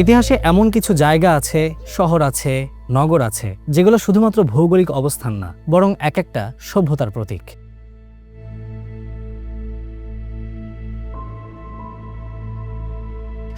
ইতিহাসে এমন কিছু জায়গা আছে, শহর আছে, নগর আছে যেগুলো শুধুমাত্র ভৌগোলিক অবস্থান না, বরং এক একটা সভ্যতার প্রতীক।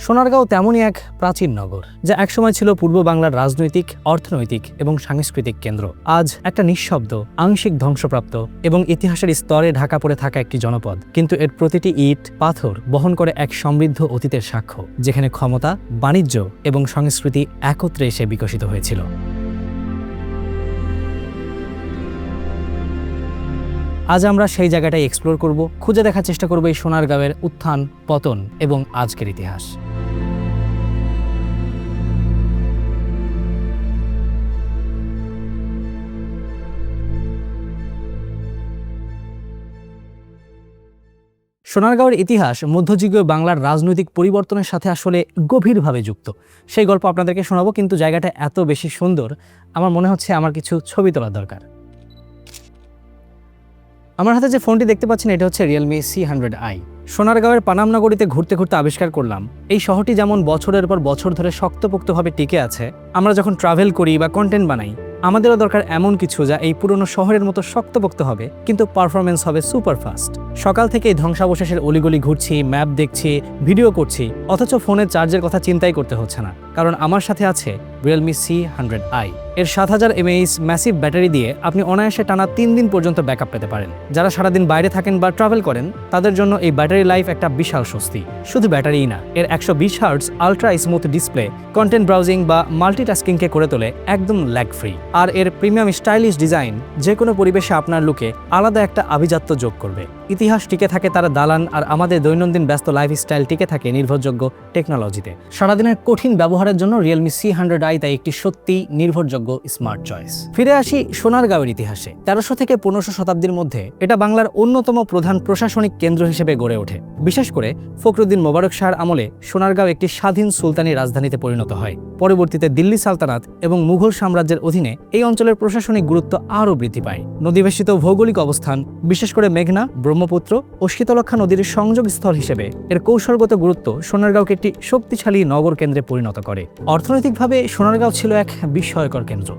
সোনারগাঁও তেমনই এক প্রাচীন নগর, যা একসময় ছিল পূর্ব বাংলার রাজনৈতিক, অর্থনৈতিক এবং সাংস্কৃতিক কেন্দ্র। আজ একটা নিঃশব্দ, আংশিক ধ্বংসপ্রাপ্ত এবং ইতিহাসের স্তরে ঢাকা পড়ে থাকা একটি জনপদ, কিন্তু এর প্রতিটি ইট, পাথর বহন করে এক সমৃদ্ধ অতীতের সাক্ষ্য, যেখানে ক্ষমতা, বাণিজ্য এবং সংস্কৃতি একত্রে এসে বিকশিত হয়েছিল। আজ আমরা সেই জায়গাটাই এক্সপ্লোর করব, খুঁজে দেখার চেষ্টা করব এই সোনারগাঁওয়ের উত্থান, পতন এবং আজকের ইতিহাস। সোনারগাঁওয়ের ইতিহাস মধ্যযুগীয় বাংলার রাজনৈতিক পরিবর্তনের সাথে আসলে গভীরভাবে যুক্ত। সেই গল্প আপনাদেরকে শোনাবো, কিন্তু জায়গাটা এত বেশি সুন্দর, আমার মনে হচ্ছে আমার কিছু ছবি তোলার দরকার। আমার হাতে যে ফোনটি দেখতে পাচ্ছেন, এটা হচ্ছে রিয়েলমি C100i। সোনারগাঁওয়ের পানাম নগরীতে ঘুরতে ঘুরতে আবিষ্কার করলাম, এই শহরটি যেমন বছরের পর বছর ধরে শক্তপোক্তভাবে টিকে আছে, আমরা যখন ট্রাভেল করি বা কন্টেন্ট বানাই, আমাদেরও দরকার এমন কিছু যা এই পুরনো শহরের মতো শক্তপোক্ত হবে, কিন্তু পারফরমেন্স হবে সুপার ফাস্ট। সকাল থেকে এই ধ্বংসাবশেষের অলিগলি ঘুরছি, ম্যাপ দেখছি, ভিডিও করছি, অথচ ফোনের চার্জের কথা চিন্তাই করতে হচ্ছে না, কারণ আমার সাথে আছে রিয়েলমি C100i। এর 7000 mAh ম্যাসিভ ব্যাটারি দিয়ে আপনি অনায়াসে টানা 3 দিন পর্যন্ত ব্যাকআপ পেতে পারেন। যারা সারাদিন বাইরে থাকেন বা ট্রাভেল করেন, তাদের জন্য এই ব্যাটারি লাইফ একটা বিশাল স্বস্তি। শুধু ব্যাটারিই না, এর 120 hertz ultra smooth display content browsing বা মাল্টিটাস্কিংকে করে তোলে একদম ল্যাগ ফ্রি। আর এর প্রিমিয়াম স্টাইলিশ ডিজাইন যে কোনো পরিবেশে আপনার লুকে আলাদা একটা আভিজাত্য যোগ করবে। ইতিহাস টিকে থাকে তার দালান, আর আমাদের দৈনন্দিন ব্যস্ত লাইফস্টাইল টিকে থাকে নির্ভরযোগ্য টেকনোলজিতে। সারাদিনের কঠিন ব্যবহারের জন্য রিয়েলমি C100i তাই একটি সত্যি নির্ভরযোগ্য স্মার্ট চয়েস। ফিরে আসি সোনারগাঁওয়ের ইতিহাসে। 1300 থেকে 1500 শতাব্দীর মধ্যে এটা বাংলার অন্যতম প্রধান প্রশাসনিক কেন্দ্র হিসেবে গড়ে ওঠে। বিশেষ করে ফখরুদ্দিন মোবারক শাহর আমলে সোনারগাঁও একটি স্বাধীন সুলতানি রাজধানীতে পরিণত হয়। পরবর্তীতে দিল্লি সালতানাত এবং মুঘল সাম্রাজ্যের অধীনে এই অঞ্চলের প্রশাসনিক গুরুত্ব আরও বৃদ্ধি পায়। নদীবেষ্টিত ভৌগোলিক অবস্থান, বিশেষ করে মেঘনা, ব্রহ্মপুত্র ও শীতলক্ষা নদীর সংযোগস্থল হিসেবে এর কৌশলগত গুরুত্ব সোনারগাঁওকে একটি শক্তিশালী নগর কেন্দ্রে পরিণত করে। অর্থনৈতিকভাবে সোনারগাঁও ছিল এক বিস্ময়কর কেন্দ্র।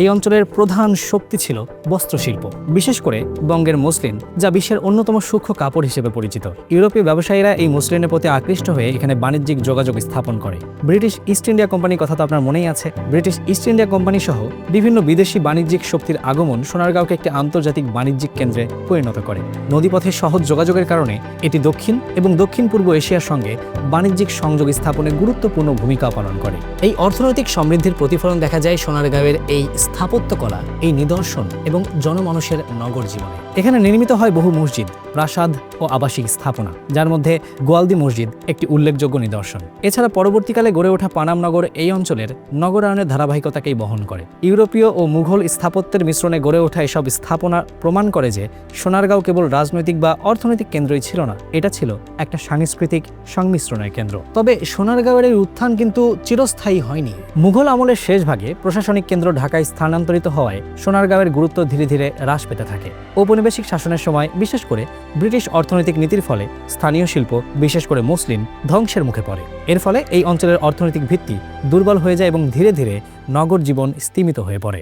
এই অঞ্চলের প্রধান শক্তি ছিল বস্ত্রশিল্প, বিশেষ করে বঙ্গের মসলিন, যা বিশ্বের অন্যতম সূক্ষ্ম কাপড় হিসেবে পরিচিত। ইউরোপীয় ব্যবসায়ীরা এই মসলিনের প্রতি আকৃষ্ট হয়ে এখানে বাণিজ্যিক যোগাযোগ স্থাপন করে। ব্রিটিশ ইস্ট ইন্ডিয়া কোম্পানির কথা তো আপনার মনেই আছে। ব্রিটিশ ইস্ট ইন্ডিয়া কোম্পানি সহ বিভিন্ন বিদেশি বাণিজ্যিক শক্তির আগমন সোনারগাঁওকে একটি আন্তর্জাতিক বাণিজ্যিক কেন্দ্রে পরিণত করে। নদীপথে সহজ যোগাযোগের কারণে এটি দক্ষিণ এবং দক্ষিণ পূর্ব এশিয়ার সঙ্গে বাণিজ্যিক সংযোগ স্থাপনে গুরুত্বপূর্ণ ভূমিকা পালন করে। এই অর্থনৈতিক সমৃদ্ধির প্রতিফলন দেখা যায় সোনারগাঁওয়ের এই স্থাপত্যকলা, এই নিদর্শন এবং জনমানুষের নগর জীবনে। এখানে নির্মিত হয় বহু মসজিদ, প্রাসাদ ও আবাসিক স্থাপনা, যার মধ্যে গোয়ালদি মসজিদ একটি উল্লেখযোগ্য নিদর্শন। এছাড়া পরবর্তীকালে গড়ে ওঠা পানাম নগর এই অঞ্চলের নগরায়নের ধারাবাহিকতাকেই বহন করে। ইউরোপীয় ও মুঘল স্থাপত্যের মিশ্রণে গড়ে ওঠা এসব স্থাপনা প্রমাণ করে যে সোনারগাঁও কেবল রাজনৈতিক বা অর্থনৈতিক কেন্দ্রই ছিল না, এটা ছিল একটা সাংস্কৃতিক সংমিশ্রণের কেন্দ্র। তবে সোনারগাঁওয়ের এই উত্থান কিন্তু চিরস্থায়ী হয়নি। মুঘল আমলের শেষ ভাগে প্রশাসনিক কেন্দ্র ঢাকায় স্থানান্তরিত হওয়ায় সোনারগাঁওয়ের গুরুত্ব ধীরে ধীরে হ্রাস পেতে থাকে। ঔপনিবেশিক শাসনের সময়, বিশেষ করে ব্রিটিশ অর্থনৈতিক নীতির ফলে স্থানীয় শিল্প, বিশেষ করে মসলিন, ধ্বংসের মুখে পড়ে। এর ফলে এই অঞ্চলের অর্থনৈতিক ভিত্তি দুর্বল হয়ে যায় এবং ধীরে ধীরে নগর জীবন স্তিমিত হয়ে পড়ে।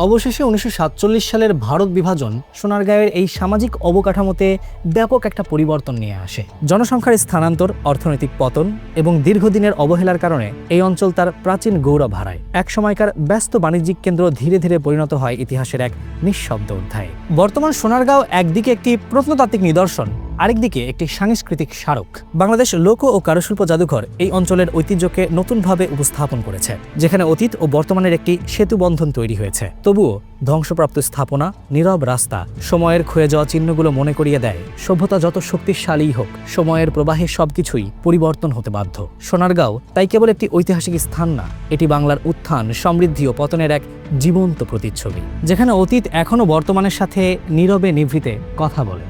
অবশেষে 1947 সালের ভারত বিভাজন সোনারগাঁওয়ের এই সামাজিক অবকাঠামোতে ব্যাপক একটা পরিবর্তন নিয়ে আসে। জনসংখ্যার স্থানান্তর, অর্থনৈতিক পতন এবং দীর্ঘদিনের অবহেলার কারণে এই অঞ্চল তার প্রাচীন গৌরব হারায়। এক সময়কার ব্যস্ত বাণিজ্যিক কেন্দ্র ধীরে ধীরে পরিণত হয় ইতিহাসের এক নিঃশব্দ অধ্যায়ে। বর্তমান সোনারগাঁও একদিকে একটি প্রত্নতাত্ত্বিক নিদর্শন, আরেকদিকে একটি সাংস্কৃতিক স্মারক। বাংলাদেশ লোক ও কারুশিল্প জাদুঘর এই অঞ্চলের ঐতিহ্যকে নতুনভাবে উপস্থাপন করেছে, যেখানে অতীত ও বর্তমানের একটি সেতুবন্ধন তৈরি হয়েছে। তবুও ধ্বংসপ্রাপ্ত স্থাপনা, নীরব রাস্তা, সময়ের ক্ষয়ে যাওয়া চিহ্নগুলো মনে করিয়ে দেয়, সভ্যতা যত শক্তিশালী হোক, সময়ের প্রবাহে সবকিছুই পরিবর্তন হতে বাধ্য। সোনারগাঁও তাই কেবল একটি ঐতিহাসিক স্থান না, এটি বাংলার উত্থান, সমৃদ্ধি ও পতনের এক জীবন্ত প্রতিচ্ছবি, যেখানে অতীত এখনও বর্তমানের সাথে নীরবে নিভৃতে কথা বলে।